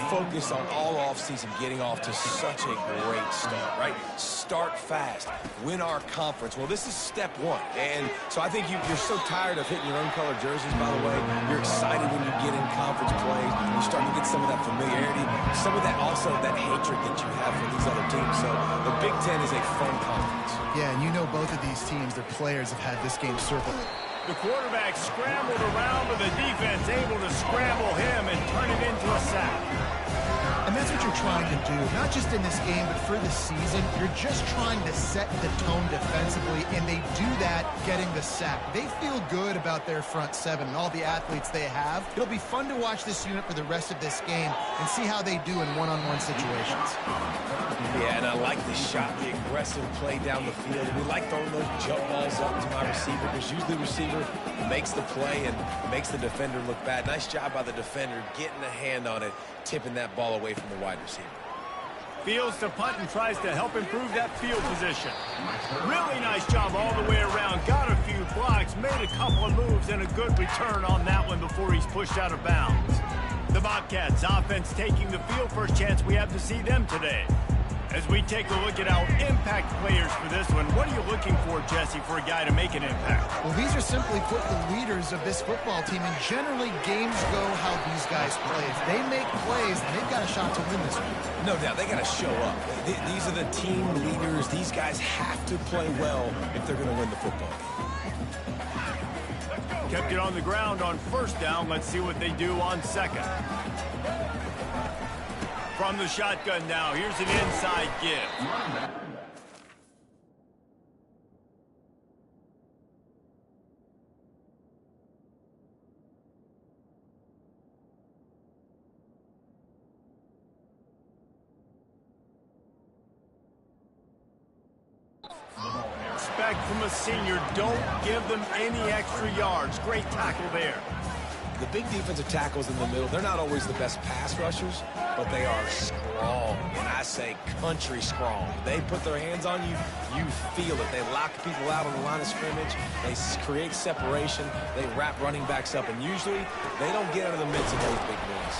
focused on all offseason getting off to such a great start, right? Start fast, win our conference. Well, this is step one. And so I think you're so tired of hitting your own color jerseys, by the way. You're excited when you get in conference plays. You're starting to get some of that familiarity, some of that also that hatred that you have for these other teams. So the Big Ten is a fun conference. Yeah, and you know both of these teams, their players have had this game circled. The quarterback scrambled around, but the defense able to scramble him and turn it into a sack. And that's what you're trying to do, not just in this game, but for the season. You're just trying to set the tone defensively, and they do that getting the sack. They feel good about their front seven and all the athletes they have. It'll be fun to watch this unit for the rest of this game and see how they do in one-on-one situations. Yeah, and I like the shot, the aggressive play down the field. We like throwing those jump balls up to my receiver because usually the receiver makes the play and makes the defender look bad. Nice job by the defender getting a hand on it, tipping that ball away from the wide receiver. Fields to punt and tries to help improve that field position. Really nice job all the way around. Got a few blocks, made a couple of moves, and a good return on that one before he's pushed out of bounds. The Bobcats offense taking the field. First chance we have to see them today. As we take a look at our impact players for this one, what are you looking for, Jesse, for a guy to make an impact? Well, these are simply put the leaders of this football team, and generally games go how these guys play. If they make plays, they've got a shot to win this one. No doubt, they got to show up. These are the team leaders. These guys have to play well if they're going to win the football game. Kept it on the ground on first down. Let's see what they do on second. From the shotgun now, here's an inside give. Expect from a senior, don't give them any extra yards. Great tackle there. The big defensive tackles in the middle, they're not always the best pass rushers, but they are strong, and I say country strong. They put their hands on you, you feel it. They lock people out on the line of scrimmage. They create separation. They wrap running backs up, and usually they don't get out of the midst of those big boys.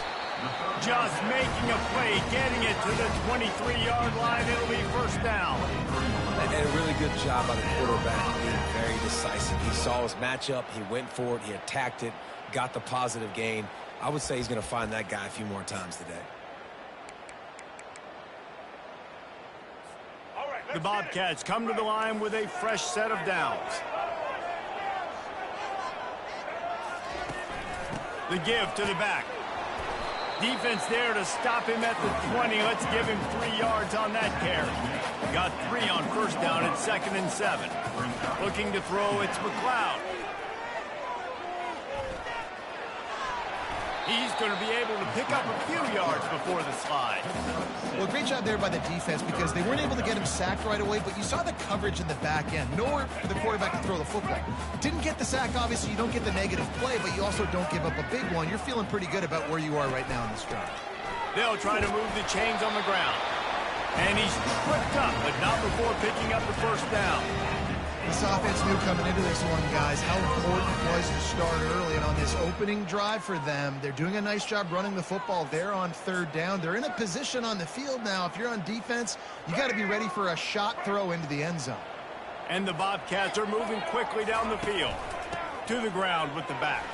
Just making a play, getting it to the 23-yard line. It'll be first down. And a really good job by the quarterback being very decisive. He saw his matchup. He went for it. He attacked it. Got the positive gain. I would say he's going to find that guy a few more times today. The Bobcats come to the line with a fresh set of downs. The give to the back. Defense there to stop him at the 20. Let's give him 3 yards on that carry. Got 3 on first down at 2nd and 7. Looking to throw, it's McLeod. He's going to be able to pick up a few yards before the slide. Well, great job there by the defense because they weren't able to get him sacked right away, but you saw the coverage in the back end. Nowhere for the quarterback to throw the football. Didn't get the sack, obviously. You don't get the negative play, but you also don't give up a big one. You're feeling pretty good about where you are right now in this drive. They'll try to move the chains on the ground. And he's tripped up, but not before picking up the first down. This offense knew coming into this one, guys, how important it was to start early. And on this opening drive for them, they're doing a nice job running the football. They're on 3rd down. They're in a position on the field now. If you're on defense, you got to be ready for a shot throw into the end zone. And the Bobcats are moving quickly down the field. To the ground with the back.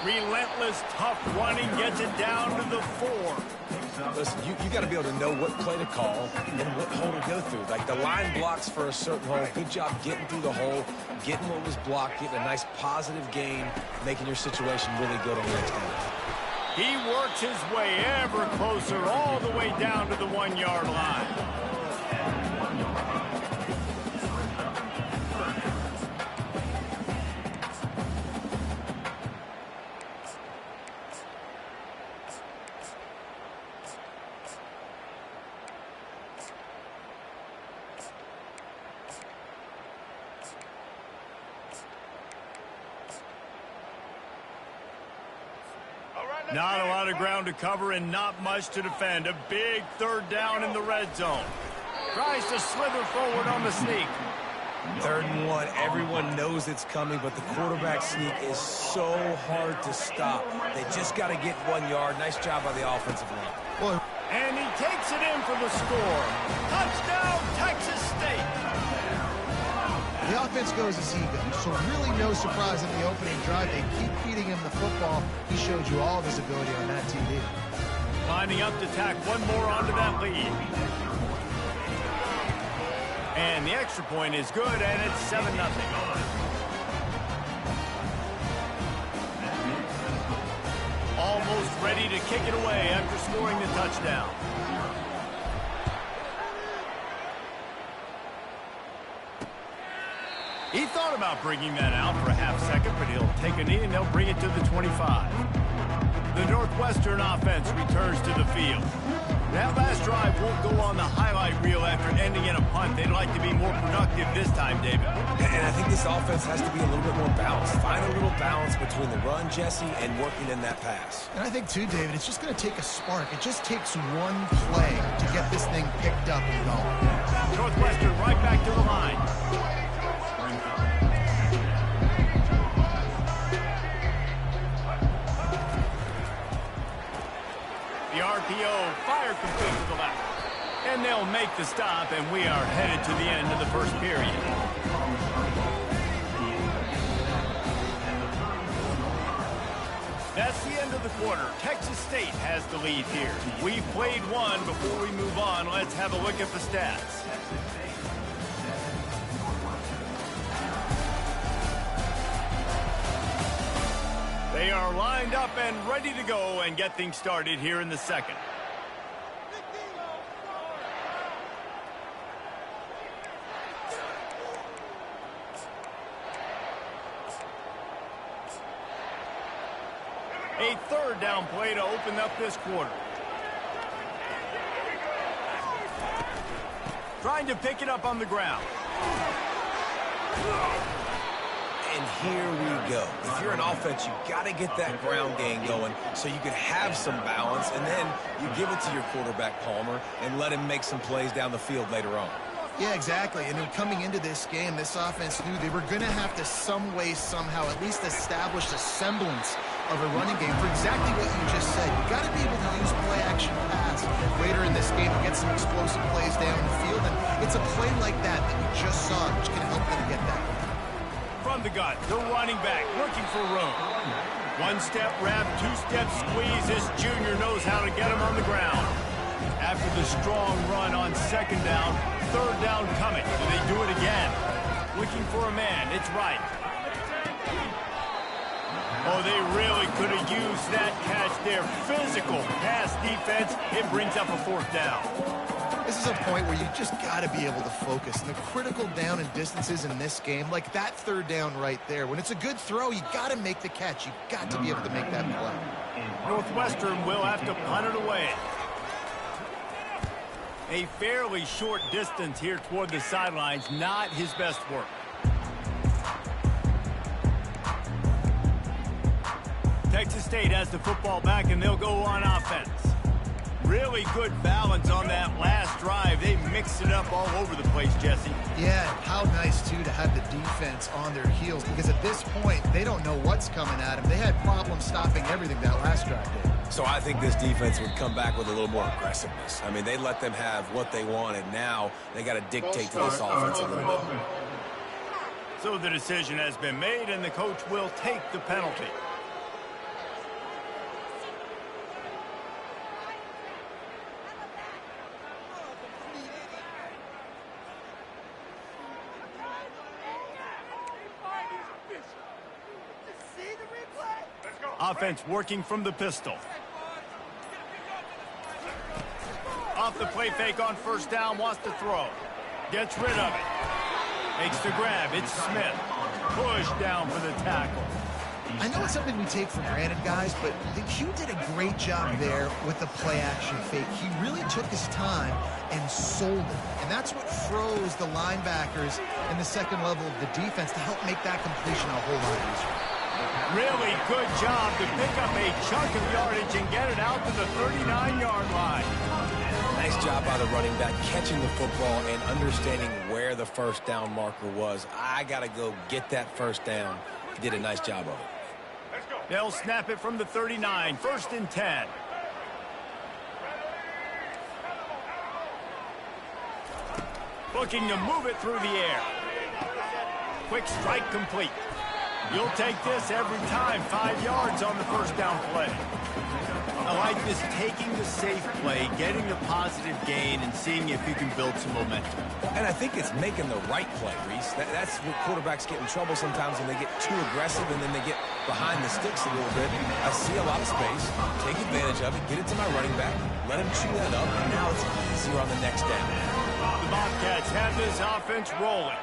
Relentless, tough running, gets it down to the 4. Listen, you got to be able to know what play to call and what hole to go through. Like the line blocks for a certain hole. Good job getting through the hole, getting what was blocked, getting a nice positive gain, making your situation really good on the next game. He works his way ever closer all the way down to the 1-yard line. Not a lot of ground to cover and not much to defend. A big 3rd down in the red zone. Tries to slither forward on the sneak. 3rd and 1. Everyone knows it's coming, but the quarterback sneak is so hard to stop. They just got to get 1 yard. Nice job by the offensive line. Well, and he takes it in for the score. Touchdown, Texas State. the offense goes as he goes, so really no surprise in the opening drive. They keep feeding him the football. He showed you all of his ability on that TV. Lining up to tack one more onto that lead. And the extra point is good, and it's 7-0. Almost ready to kick it away after scoring the touchdown. He thought about bringing that out for a half second, but he'll take a knee and they'll bring it to the 25. The Northwestern offense returns to the field. That last drive won't go on the highlight reel after ending in a punt. They'd like to be more productive this time, David. And I think this offense has to be a little bit more balanced. Find a little balance between the run, Jesse, and working in that pass. And I think, too, David, it's just going to take a spark. It just takes one play to get this thing picked up and going. Northwestern right back to the line. The RPO fire complete to the left. And they'll make the stop, and we are headed to the end of the first period. That's the end of the quarter. Texas State has the lead here. We've played one. Before we move on, let's have a look at the stats. They are lined up and ready to go and get things started here in the second. A 3rd down play to open up this quarter. Trying to pick it up on the ground. And here we go. If you're an offense, you got to get that ground game going so you can have some balance, and then you give it to your quarterback, Palmer, and let him make some plays down the field later on. Yeah, exactly. And coming into this game, this offense knew they were going to have to some way, somehow, at least establish a semblance of a running game for exactly what you just said. You got to be able to use play-action pass later in this game to get some explosive plays down the field, and it's a play like that you just saw, which can help them get that. From the gun, the running back looking for room. 1-step wrap, 2-step squeeze. This junior knows how to get him on the ground. After the strong run on 2nd down, 3rd down coming. Do they do it again? Looking for a man. It's right. Oh, they really could have used that catch there. Physical pass defense. It brings up a 4th down. This is a point where you just got to be able to focus. And the critical down and distances in this game, like that 3rd down right there, when it's a good throw, you got to make the catch. You got to be able to make that play. Northwestern will have to punt it away. A fairly short distance here toward the sidelines, not his best work. Texas State has the football back, and they'll go on offense. Really good balance on that last drive. They mixed it up all over the place, Jesse. Yeah, how nice, too, to have the defense on their heels, because at this point, they don't know what's coming at them. They had problems stopping everything that last drive did. So I think this defense would come back with a little more aggressiveness. I mean, they let them have what they wanted. Now they got to dictate to this offense a little bit. So the decision has been made, and the coach will take the penalty. Offense working from the pistol. Off the play fake on 1st down, wants to throw. Gets rid of it. Makes the grab. It's Smith. Push down for the tackle. I know it's something we take for granted, guys, but Hugh did a great job there with the play-action fake. He really took his time and sold it. And that's what froze the linebackers in the 2nd level of the defense to help make that completion a whole lot easier. Really good job to pick up a chunk of yardage and get it out to the 39-yard line. Nice job by the running back, catching the football and understanding where the first down marker was. I got to go get that first down. He did a nice job of it. They'll snap it from the 39, 1st and 10. Looking to move it through the air. Quick strike complete. You'll take this every time. 5 yards on the first down play. I like this, taking the safe play, getting the positive gain, and seeing if you can build some momentum. And I think it's making the right play, Reese. That's what quarterbacks get in trouble sometimes when they get too aggressive and then they get behind the sticks a little bit. I see a lot of space. Take advantage of it. Get it to my running back. Let him chew that up, and now it's easier on the next down. The Bobcats have this offense rolling.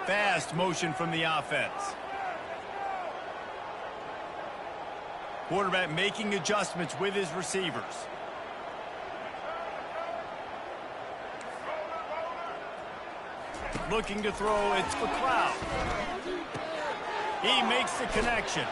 Fast motion from the offense. Quarterback making adjustments with his receivers. Looking to throw, it's McLeod. He makes the connection.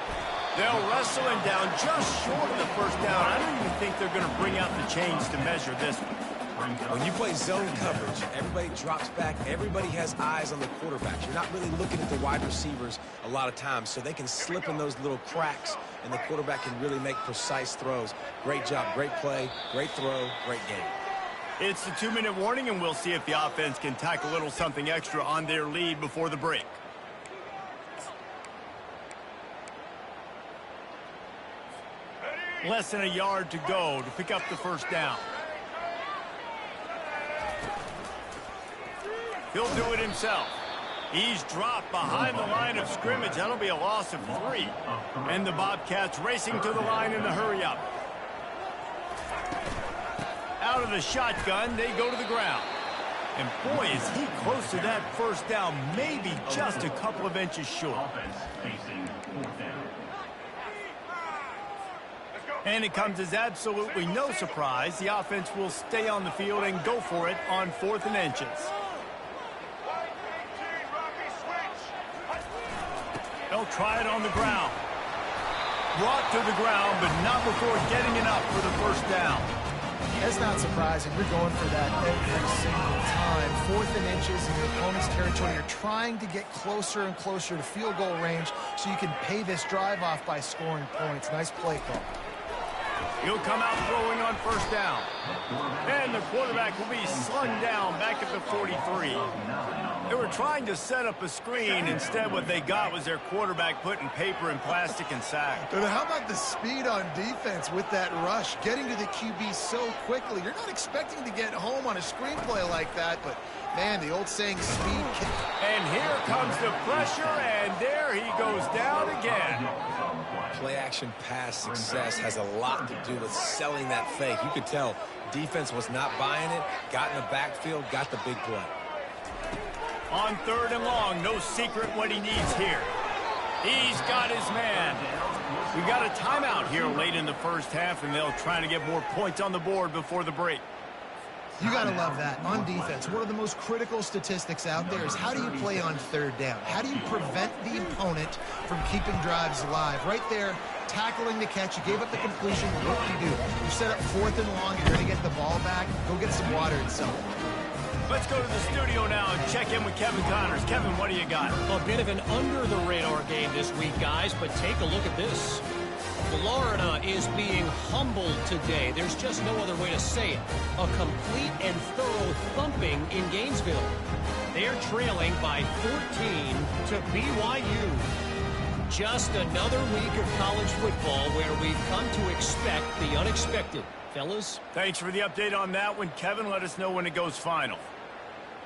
They'll wrestle him down just short of the first down. I don't even think they're going to bring out the chains to measure this one. When you play zone coverage, everybody drops back. Everybody has eyes on the quarterbacks. You're not really looking at the wide receivers a lot of times, so they can slip in those little cracks, and the quarterback can really make precise throws. Great job, great play, great throw, great game. It's the 2-minute warning, and we'll see if the offense can tack a little something extra on their lead before the break. Less than a yard to go to pick up the first down. He'll do it himself. He's dropped behind the line of scrimmage. That'll be a loss of 3. And the Bobcats racing to the line in the hurry-up. Out of the shotgun, they go to the ground. And boy, is he close to that first down, maybe just a couple of inches short. And it comes as absolutely no surprise. The offense will stay on the field and go for it on 4th and inches. They'll try it on the ground. Brought to the ground, but not before getting enough for the first down. That's not surprising. You're going for that every single time. 4th and inches in your opponent's territory. You're trying to get closer and closer to field goal range so you can pay this drive off by scoring points. Nice play call. He'll come out throwing on first down. And the quarterback will be slung down back at the 43. They were trying to set up a screen. Instead, what they got was their quarterback putting paper and plastic and sack. But how about the speed on defense with that rush? Getting to the QB so quickly. You're not expecting to get home on a screenplay like that, but, man, the old saying, speed. And here comes the pressure, and there he goes down again. Play-action pass success has a lot to do with selling that fake. You could tell defense was not buying it, got in the backfield, got the big play. On 3rd and long, no secret what he needs here. He's got his man. We got a timeout here late in the first half, and they'll try to get more points on the board before the break. You got to love that. On defense, one of the most critical statistics out there is how do you play on 3rd down? How do you prevent the opponent from keeping drives alive? Right there, tackling the catch. You gave up the completion. What do? You set up 4th and long. You're going to get the ball back. Go get some water and sell it. Let's go to the studio now and check in with Kevin Connors. Kevin, what do you got? A bit of an under-the-radar game this week, guys, but take a look at this. Florida is being humbled today. There's just no other way to say it. A complete and thorough thumping in Gainesville. They're trailing by 14 to BYU. Just another week of college football where we've come to expect the unexpected. Fellas? Thanks for the update on that one, Kevin. Let us know when it goes final.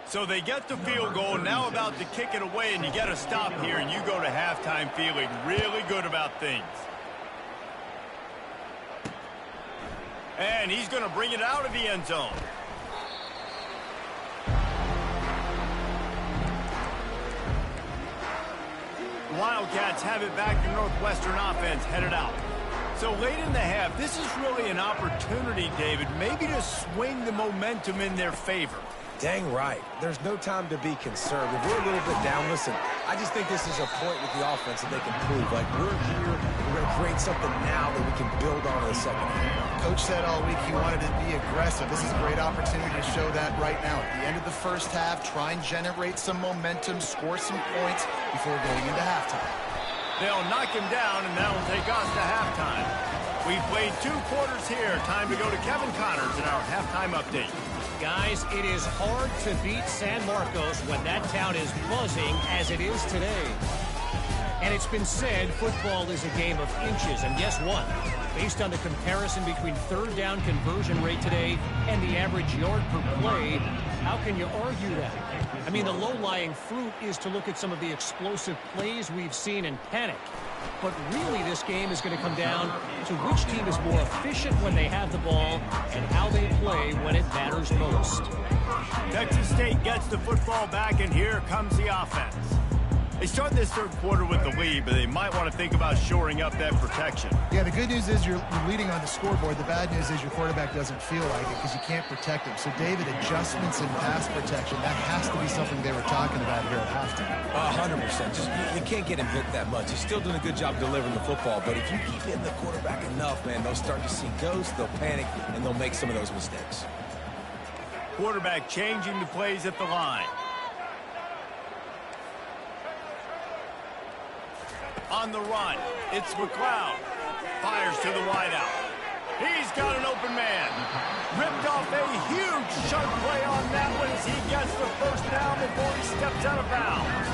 So they get the field goal, now about to kick it away, and you get a stop here, and you go to halftime feeling really good about things. And he's going to bring it out of the end zone. Wildcats have it back. The Northwestern offense headed out. So late in the half, this is really an opportunity, David, maybe to swing the momentum in their favor. Dang right. There's no time to be conservative. We're a little bit down. Listen, I just think this is a point with the offense that they can prove. Like, we're here, we're going to create something now that we can build on in the second half. Coach said all week he wanted to be aggressive. This is a great opportunity to show that right now. At the end of the first half, try and generate some momentum, score some points before going into halftime. They'll knock him down, and that'll take us to halftime. We've played 2 quarters here. Time to go to Kevin Connors in our halftime update. Guys, it is hard to beat San Marcos when that town is buzzing as it is today. And it's been said football is a game of inches. And guess what? Based on the comparison between third down conversion rate today and the average yard per play, how can you argue that? I mean, the low-lying fruit is to look at some of the explosive plays we've seen in panic. But really, this game is going to come down to which team is more efficient when they have the ball and how they play when it matters most. Texas State gets the football back, and here comes the offense. They start this third quarter with the lead, but they might want to think about shoring up that protection. Yeah, the good news is you're leading on the scoreboard. The bad news is your quarterback doesn't feel like it because you can't protect him. So, David, adjustments in pass protection, that has to be something they were talking about here at halftime. 100%. Just you can't get him hit that much. He's still doing a good job delivering the football, but if you keep hitting the quarterback enough, man, they'll start to see ghosts, they'll panic, and they'll make some of those mistakes. Quarterback changing the plays at the line. On the run, it's McLeod. Fires to the wideout. He's got an open man. Ripped off a huge sharp play on that one as he gets the first down before he steps out of bounds.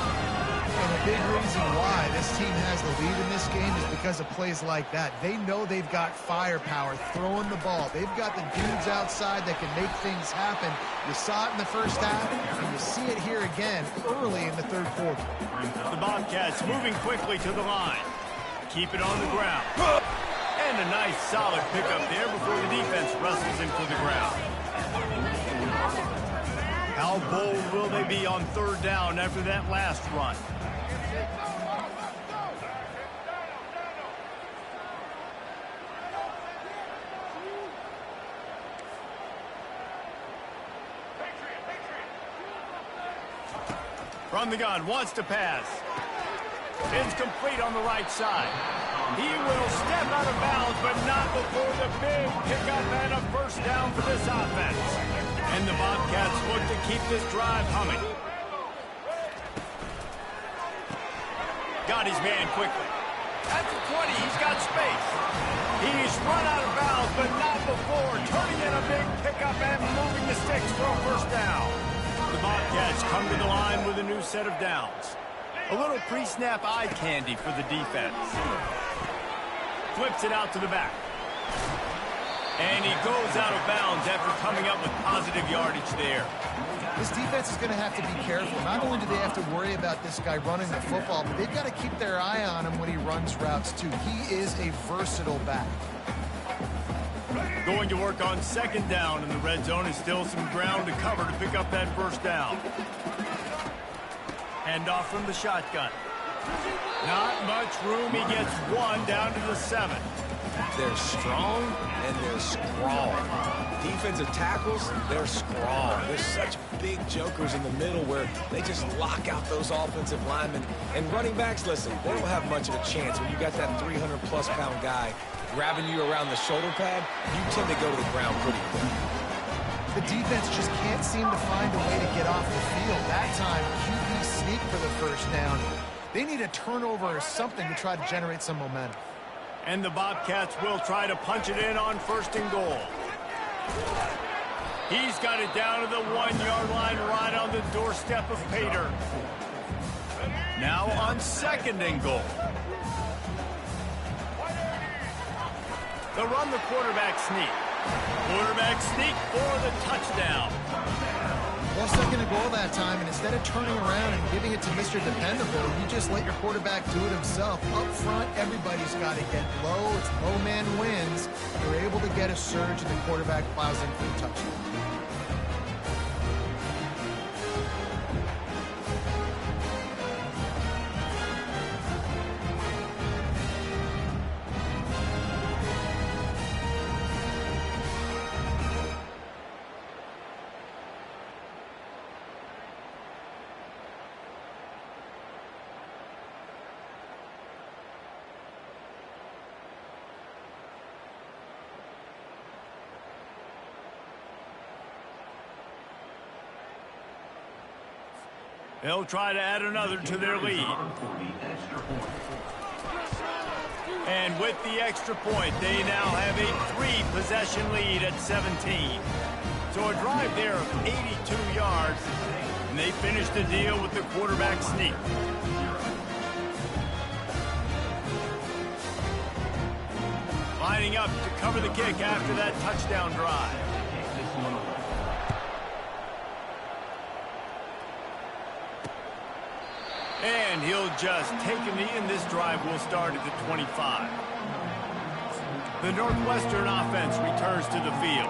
And a big reason why this team has the lead in this game is because of plays like that. They know they've got firepower throwing the ball. They've got the dudes outside that can make things happen. You saw it in the first half, and you see it here again early in the third quarter. The Bobcats moving quickly to the line. Keep it on the ground. And a nice solid pickup there before the defense wrestles him to the ground. How bold will they be on third down after that last run? From the gun, wants to pass. It's complete on the right side. He will step out of bounds, but not before the big pickup and a first down for this offense. And the Bobcats look to keep this drive humming. Got his man quickly. At the 20, he's got space. He's run out of bounds, but not before turning in a big pickup and moving the sticks for a first down. The Bobcats come to the line with a new set of downs. A little pre-snap eye candy for the defense. Flips it out to the back. And he goes out of bounds after coming up with positive yardage there. This defense is going to have to be careful. Not only do they have to worry about this guy running the football, but they've got to keep their eye on him when he runs routes too. He is a versatile back. Going to work on second down in the red zone, and still some ground to cover to pick up that first down. Hand off from the shotgun. Not much room. He gets one down to the 7. They're strong and they're scrawl. Defensive tackles, they're scrawl. There's such big jokers in the middle where they just lock out those offensive linemen. And running backs, listen, they don't have much of a chance. When you got that 300-plus pound guy grabbing you around the shoulder pad, you tend to go to the ground pretty quick. The defense just can't seem to find a way to get off the field. That time, QB sneak for the first down. They need a turnover or something to try to generate some momentum. And the Bobcats will try to punch it in on first and goal. He's got it down to the 1-yard line right on the doorstep of Pater. Now on second and goal. They'll run the quarterback sneak. Quarterback sneak for the touchdown. Well, second and goal that time, and instead of turning around and giving it to Mr. Dependable, you just let your quarterback do it himself. Up front, everybody's got to get low. It's low man wins. They're able to get a surge, and the quarterback plows in for the touchdown. They'll try to add another to their lead. And with the extra point, they now have a 3-possession lead at 17. So a drive there of 82 yards, and they finish the deal with the quarterback sneak. Lining up to cover the kick after that touchdown drive. And he'll just take a knee, and this drive will start at the 25. The Northwestern offense returns to the field.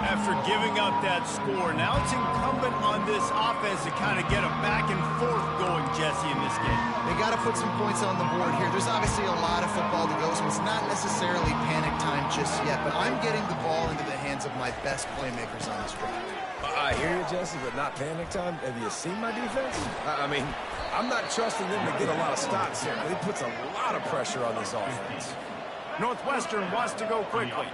After giving up that score, now it's incumbent on this offense to kind of get a back and forth going, Jesse, in this game. They got to put some points on the board here. There's obviously a lot of football to go, so it's not necessarily panic time just yet, but I'm getting the ball into the hands of my best playmakers on this drive. I hear you, Jesse, but not panic time. Have you seen my defense? I mean, I'm not trusting them to get a lot of stops here. He puts a lot of pressure on this offense. Northwestern wants to go quickly.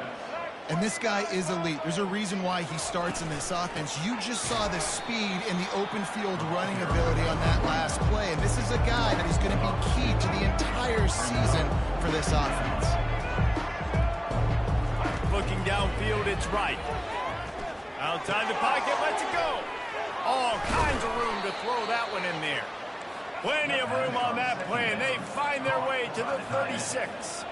And this guy is elite. There's a reason why he starts in this offense. You just saw the speed and the open field running ability on that last play. And this is a guy that is going to be key to the entire season for this offense. Looking downfield, it's right. Outside the pocket, lets it go. All kinds of room to throw that one in there. Plenty of room on that play, and they find their way to the 36.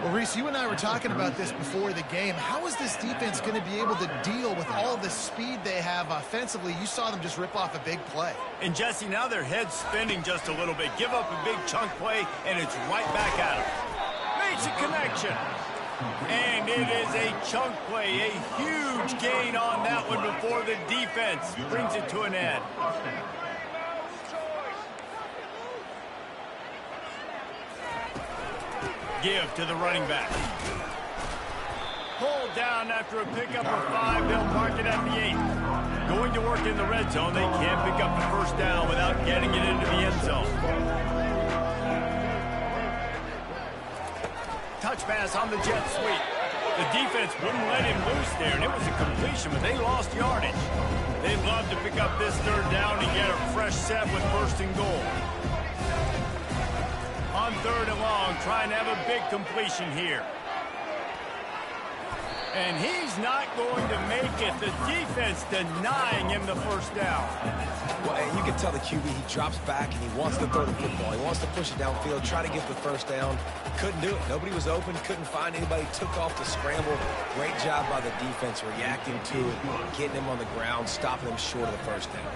Well, Reese, you and I were talking about this before the game. How is this defense going to be able to deal with all the speed they have offensively? You saw them just rip off a big play. And, Jesse, now their head's spinning just a little bit. Give up a big chunk play, and it's right back at them. Makes a connection. And it is a chunk play, a huge gain on that one before the defense brings it to an end. Give to the running back. Pulled down after a pickup of 5. They'll mark it at the 8. Going to work in the red zone. They can't pick up the first down without getting it into the end zone. Touch pass on the jet sweep. The defense wouldn't let him loose there, and it was a completion, but they lost yardage. They'd love to pick up this third down and get a fresh set with first and goal. On third and long, trying to have a big completion here. And he's not going to make it. The defense denying him the first down. Well, and you can tell the QB, he drops back and he wants to throw the football. He wants to push it downfield, try to get the first down. Couldn't do it. Nobody was open, couldn't find anybody, took off the scramble. Great job by the defense reacting to it, getting him on the ground, stopping him short of the first down.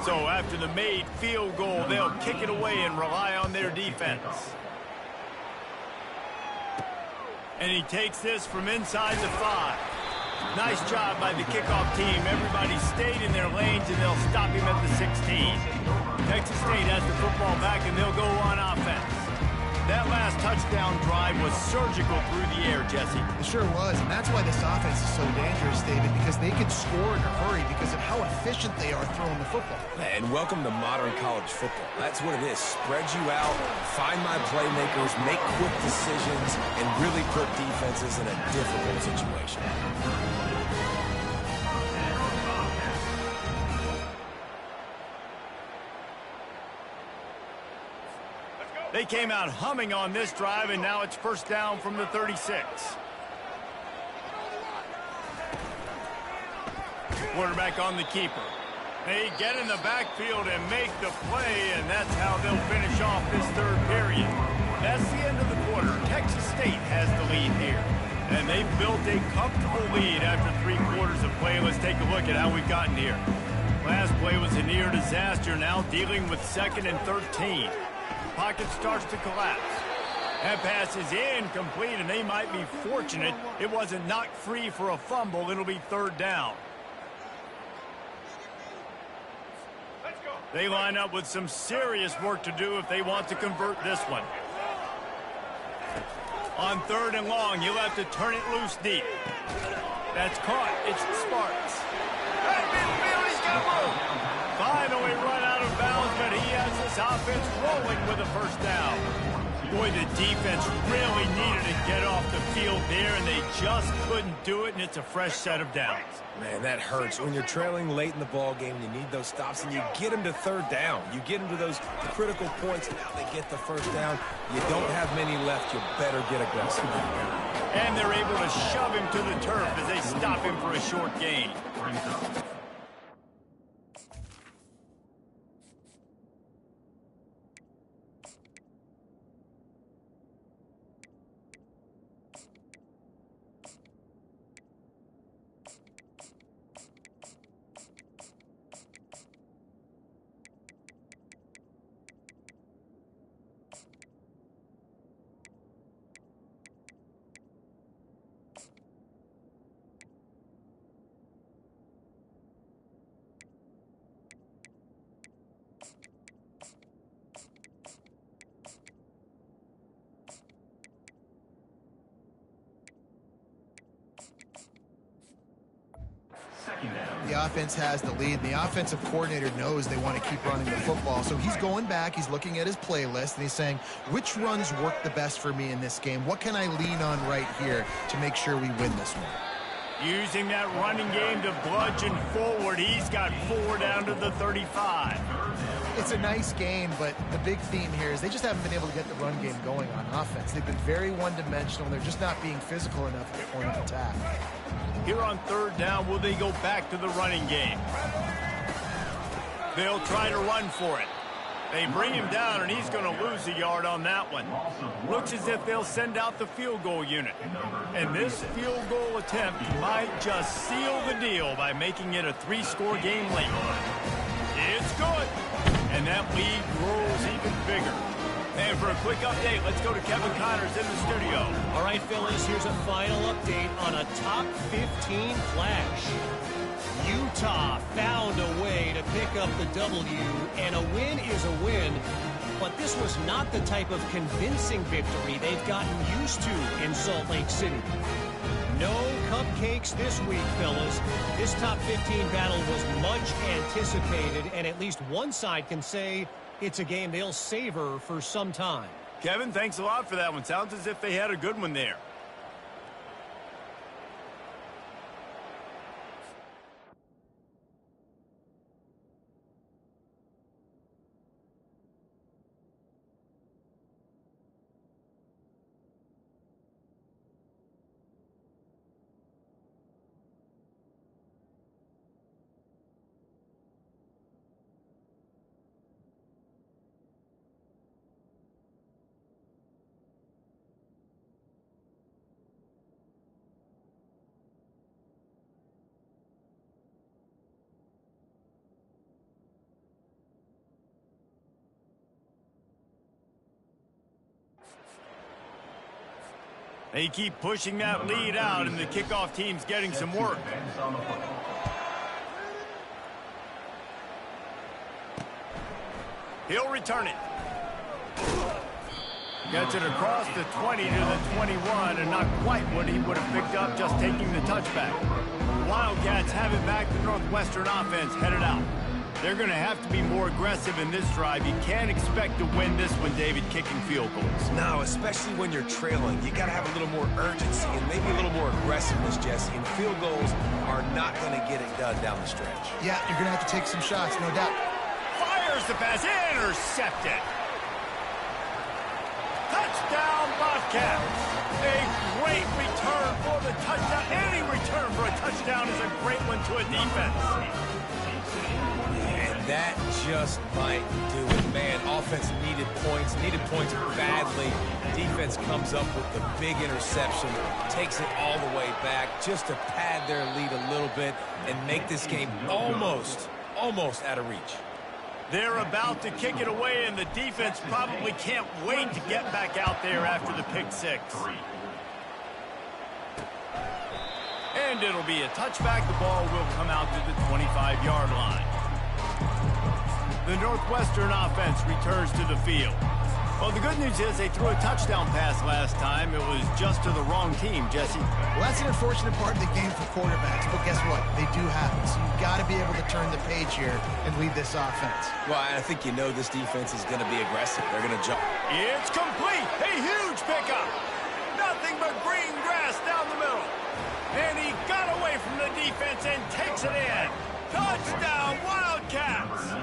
So after the made field goal, they'll kick it away and rely on their defense. And he takes this from inside the 5. Nice job by the kickoff team. Everybody stayed in their lanes, and they'll stop him at the 16. Texas State has the football back, and they'll go on offense. That last touchdown drive was surgical through the air, Jesse. It sure was, and that's why this offense is so dangerous, David, because they can score in a hurry because of how efficient they are throwing the football. And welcome to modern college football. That's what it is. Spread you out, find my playmakers, make quick decisions, and really put defenses in a difficult situation. They came out humming on this drive, and now it's first down from the 36. Quarterback on the keeper. They get in the backfield and make the play, and that's how they'll finish off this third period. That's the end of the quarter. Texas State has the lead here. And they've built a comfortable lead after 3 quarters of play. Let's take a look at how we've gotten here. Last play was a near disaster, now dealing with 2nd and 13. Pocket starts to collapse. That pass is incomplete, and they might be fortunate it wasn't knocked free for a fumble. It'll be 3rd down. They line up with some serious work to do if they want to convert this one. On 3rd and long, you'll have to turn it loose deep. That's caught. It's the Sparks. He's got to move. Finally run out of bounds, but he has this offense rolling with a first down. Boy, the defense really needed to get off the field there, and they just couldn't do it, and it's a fresh set of downs. Man, that hurts. When you're trailing late in the ball game, you need those stops, and you get them to 3rd down. You get them to those critical points, and now they get the first down. You don't have many left. You better get aggressive. And they're able to shove him to the turf as they stop him for a short gain. The offense has the lead, and the offensive coordinator knows they want to keep running the football. So he's going back, he's looking at his playlist, and he's saying, which runs work the best for me in this game? What can I lean on right here to make sure we win this one? Using that running game to bludgeon forward. He's got 4 down to the 35. It's a nice game, but the big theme here is they just haven't been able to get the run game going on offense. They've been very one-dimensional. They're just not being physical enough at the point of attack. Here on 3rd down, will they go back to the running game? They'll try to run for it. They bring him down, and he's going to lose a yard on that one. Looks as if they'll send out the field goal unit. And this field goal attempt might just seal the deal by making it a 3-score game late. It's good. And that lead grows even bigger. And for a quick update, let's go to Kevin Connors in the studio. All right, fellas, here's a final update on a top 15 flash. Utah found a way to pick up the W, and a win is a win. But this was not the type of convincing victory they've gotten used to in Salt Lake City. No cupcakes this week, fellas. This top 15 battle was much anticipated, and at least one side can say it's a game they'll savor for some time. Kevin, thanks a lot for that one. Sounds as if they had a good one there. They keep pushing that lead out, and the kickoff team's getting some work. He'll return it. Gets it across the 20 to the 21, and not quite what he would have picked up just taking the touchback. The Wildcats have it back. The Northwestern offense headed out. They're going to have to be more aggressive in this drive. You can't expect to win this one, David, kicking field goals. No, especially when you're trailing. You got to have a little more urgency and maybe a little more aggressiveness, Jesse. And field goals are not going to get it done down the stretch. Yeah, you're going to have to take some shots, no doubt. Fires the pass, intercepted. Touchdown, Bobcats. A great return for the touchdown. Any return for a touchdown is a great one to a defense. And that just might do it. Man, offense needed points badly. Defense comes up with the big interception, takes it all the way back just to pad their lead a little bit and make this game almost out of reach. They're about to kick it away, and the defense probably can't wait to get back out there after the pick six. And it'll be a touchback. The ball will come out to the 25-yard line. The Northwestern offense returns to the field. Well, the good news is they threw a touchdown pass last time. It was just to the wrong team, Jesse. Well, that's an unfortunate part of the game for quarterbacks, but guess what? They do happen. So you've got to be able to turn the page here and lead this offense. Well, I think you know this defense is going to be aggressive. They're going to jump. It's complete. A huge pickup. Nothing but green grass down the middle. And he got away from the defense and takes it in. Touchdown, Wildcats.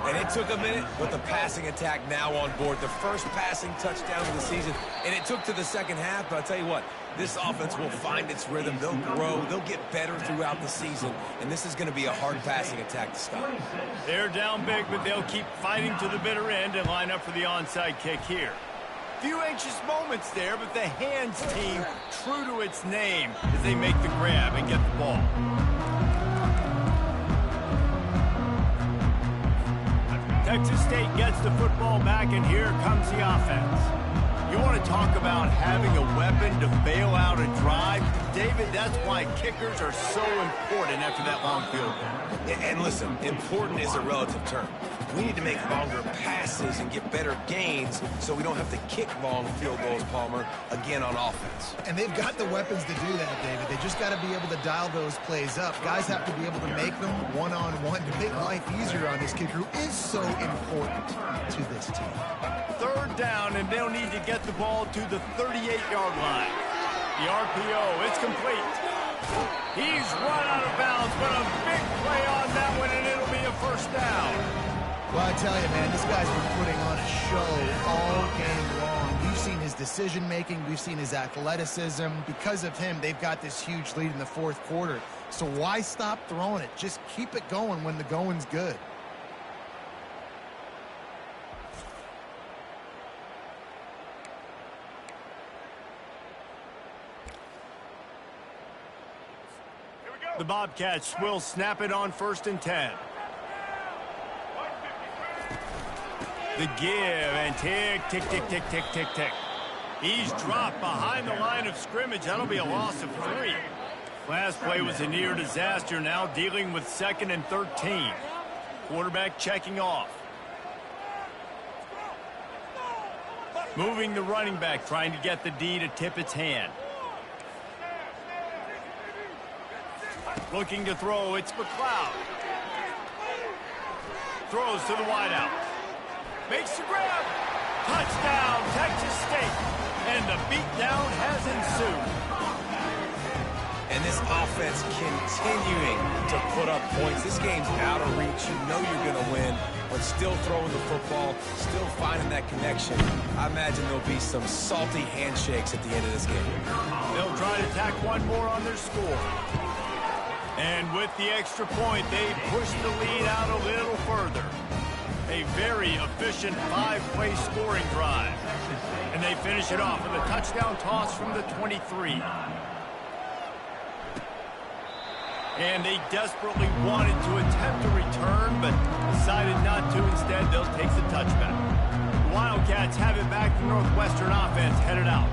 And it took a minute with the passing attack now on board. The first passing touchdown of the season. And it took to the second half, but I'll tell you what, this offense will find its rhythm. They'll grow. They'll get better throughout the season. And this is going to be a hard passing attack to stop. They're down big, but they'll keep fighting to the bitter end and line up for the onside kick here. Few anxious moments there, but the hands team true to its name as they make the grab and get the ball. Texas State gets the football back, and here comes the offense. You want to talk about having a weapon to bail out a drive? David, that's why kickers are so important after that long field goal. And listen, important is a relative term. We need to make longer passes and get better gains so we don't have to kick long field goals, Palmer, again on offense. And they've got the weapons to do that, David. They just got to be able to dial those plays up. Guys have to be able to make them one-on-one to make life easier on this kicker who is so important to this team. Third down, and they'll need to get the ball to the 38-yard line. The RPO, it's complete. He's run out of bounds, but a big play on that one, and it'll be a first down. Well, I tell you, man, this guy's been putting on a show all game long. We've seen his decision-making. We've seen his athleticism. Because of him, they've got this huge lead in the fourth quarter. So why stop throwing it? Just keep it going when the going's good. The Bobcats will snap it on 1st and 10. The give, and tick, tick, tick, tick, tick, tick, tick. He's dropped behind the line of scrimmage. That'll be a loss of 3. Last play was a near disaster, now dealing with 2nd and 13. Quarterback checking off. Moving the running back, trying to get the D to tip its hand. Looking to throw, it's McLeod. Throws to the wideout. Makes the grab. Touchdown, Texas State. And the beatdown has ensued. And this offense continuing to put up points. This game's out of reach. You know you're going to win, but still throwing the football, still finding that connection. I imagine there'll be some salty handshakes at the end of this game. They'll try to tack one more on their score. And with the extra point, they push the lead out a little further. A very efficient 5-play scoring drive. And they finish it off with a touchdown toss from the 23. And they desperately wanted to attempt a return, but decided not to. Instead, they'll take the touchback. The Wildcats Let's have it back to Northwestern offense headed out.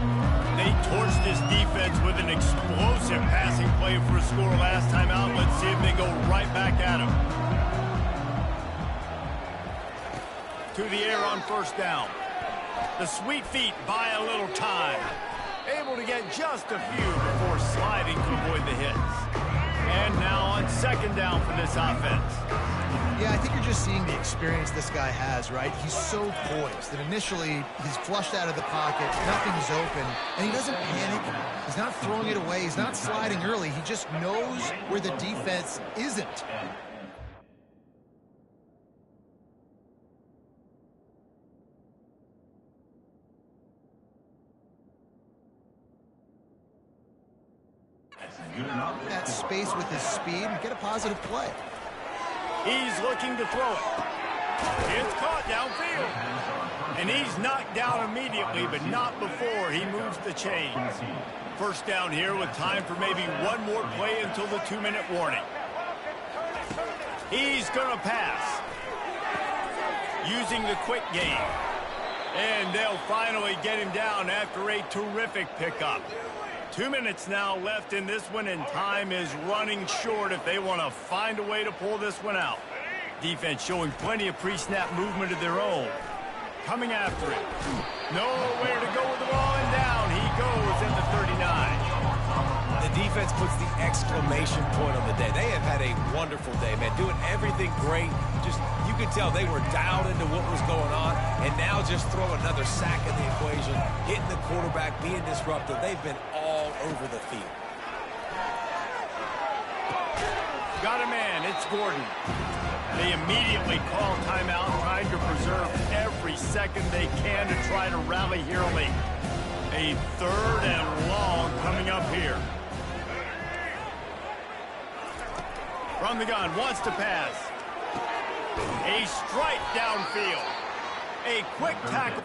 They torched this defense with an explosive passing play for a score last time out. Let's see if they go right back at him. To the air on first down. The sweet feet buy a little time. Able to get just a few before sliding to avoid the hits. And now on second down for this offense. Yeah, I think you're just seeing the experience this guy has, right? He's so poised that initially he's flushed out of the pocket, nothing's open, and he doesn't panic. He's not throwing it away. He's not sliding early. He just knows where the defense isn't. That space with his speed and get a positive play. He's looking to throw it. It's caught downfield. And he's knocked down immediately, but not before he moves the chains. First down here with time for maybe one more play until the 2-minute warning. He's going to pass. Using the quick game. And they'll finally get him down after a terrific pickup. 2 minutes now left in this one, and time is running short if they want to find a way to pull this one out. Defense showing plenty of pre-snap movement of their own. Coming after it. Nowhere to go with the ball, and down he goes at the 39. The defense puts the exclamation point on the day. They have had a wonderful day, man. Doing everything great. Just, you could tell they were dialed into what was going on, and now just throw another sack in the equation, hitting the quarterback, being disruptive. They've been all over the field. Got a man. It's Gordon. They immediately call timeout, trying to preserve every second they can to try to rally here late. A third and long coming up here. From the gun, wants to pass. A strike downfield. A quick tackle.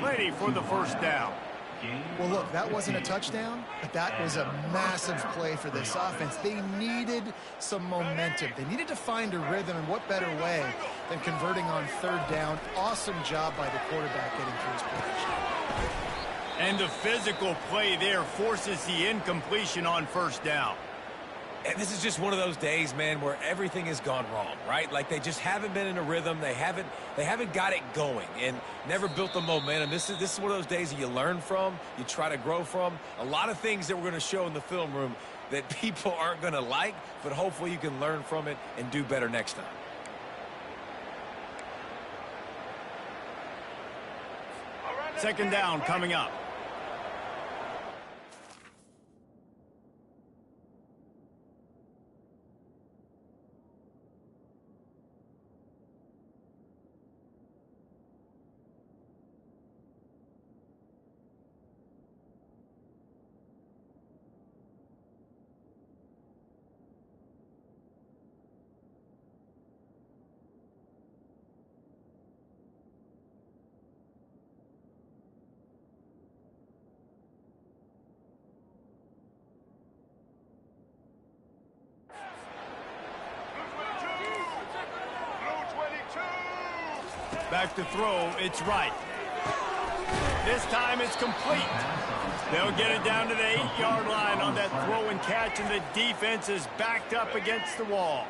Ready for the first down. Well, look, that wasn't a touchdown, but that was a massive play for this offense. They needed some momentum. They needed to find a rhythm, and what better way than converting on third down. Awesome job by the quarterback getting through his progression. And the physical play there forces the incompletion on first down. And this is just one of those days, man, where everything has gone wrong, right? Like they just haven't been in a rhythm. They haven't got it going and never built the momentum. This is one of those days that you learn from, you try to grow from. A lot of things that we're going to show in the film room that people aren't going to like, but hopefully you can learn from it and do better next time. Second down coming up. Back to throw, it's right. This time it's complete. They'll get it down to the 8-yard line on that throw and catch, and the defense is backed up against the wall.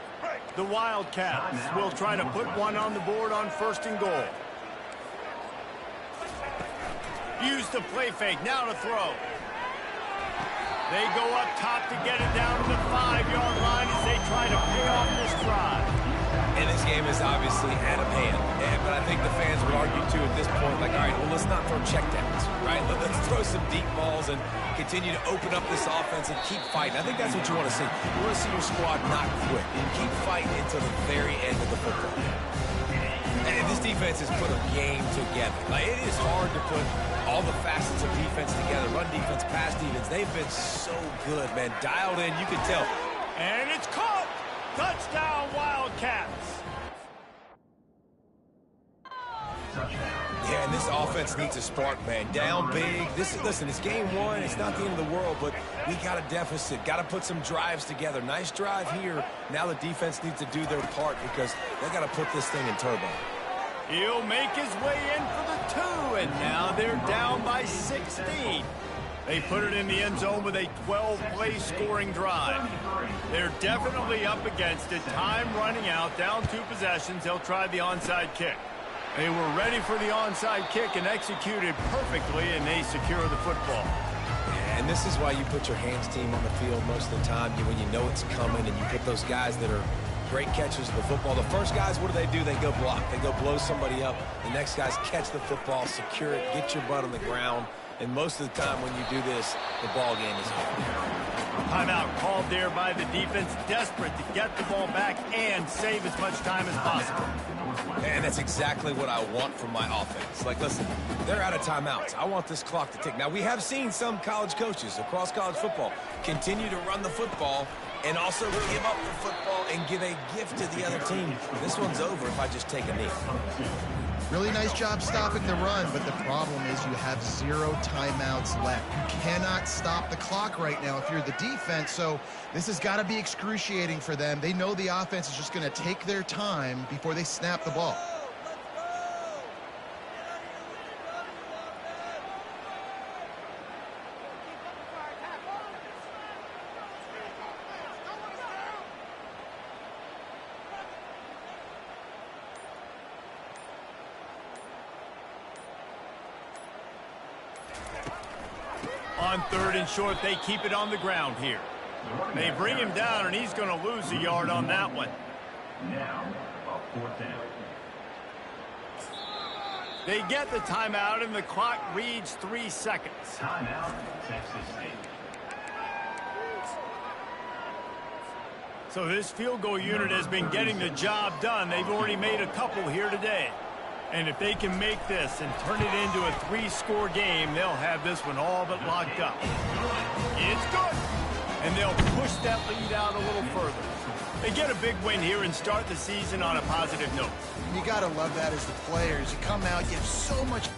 The Wildcats will try to put one on the board on 1st and goal. Use the play fake, now to throw. They go up top to get it down to the 5-yard line as they try to pay off this drive. And this game is obviously out of hand. But I think the fans would argue, too, at this point, like, all right, well, let's not throw checkdowns, right? Let's throw some deep balls and continue to open up this offense and keep fighting. I think that's what you want to see. You want to see your squad not quit and keep fighting until the very end of the football game. And this defense has put a game together. Like, it is hard to put all the facets of defense together. Run defense, pass defense. They've been so good, man. Dialed in, you can tell. And it's caught. Touchdown, Wildcats. Yeah, and this offense needs a spark, man. Down big. Listen, it's game 1. It's not the end of the world, but we got a deficit. Got to put some drives together. Nice drive here. Now the defense needs to do their part because they got to put this thing in turbo. He'll make his way in for the 2, and now they're down by 16. They put it in the end zone with a 12-play scoring drive. They're definitely up against it. Time running out, down 2 possessions. They'll try the onside kick. They were ready for the onside kick and executed perfectly, and they secure the football. And this is why you put your hands team on the field most of the time when you know it's coming, and you put those guys that are great catchers of the football. The first guys, what do? They go block. They go blow somebody up. The next guys catch the football, secure it, get your butt on the ground. And most of the time when you do this, the ball game is over. Timeout called there by the defense, desperate to get the ball back and save as much time as possible. And that's exactly what I want from my offense. Like, listen, they're out of timeouts. I want this clock to tick. Now, we have seen some college coaches across college football continue to run the football and also give up the football and give a gift to the other team. This one's over if I just take a knee. Really nice job stopping the run, but the problem is you have 0 timeouts left. You cannot stop the clock right now if you're the defense, so this has got to be excruciating for them. They know the offense is just going to take their time before they snap the ball. On 3rd and short, they keep it on the ground here. They bring him down, and he's going to lose a yard on that one. Now, a 4th down. They get the timeout, and the clock reads 3 seconds. Timeout, Texas State. So this field goal unit has been getting the job done. They've already made a couple here today. And if they can make this and turn it into a 3-score game, they'll have this one all but locked up. It's good. And they'll push that lead out a little further. They get a big win here and start the season on a positive note. You got to love that as the players. You come out, you have so much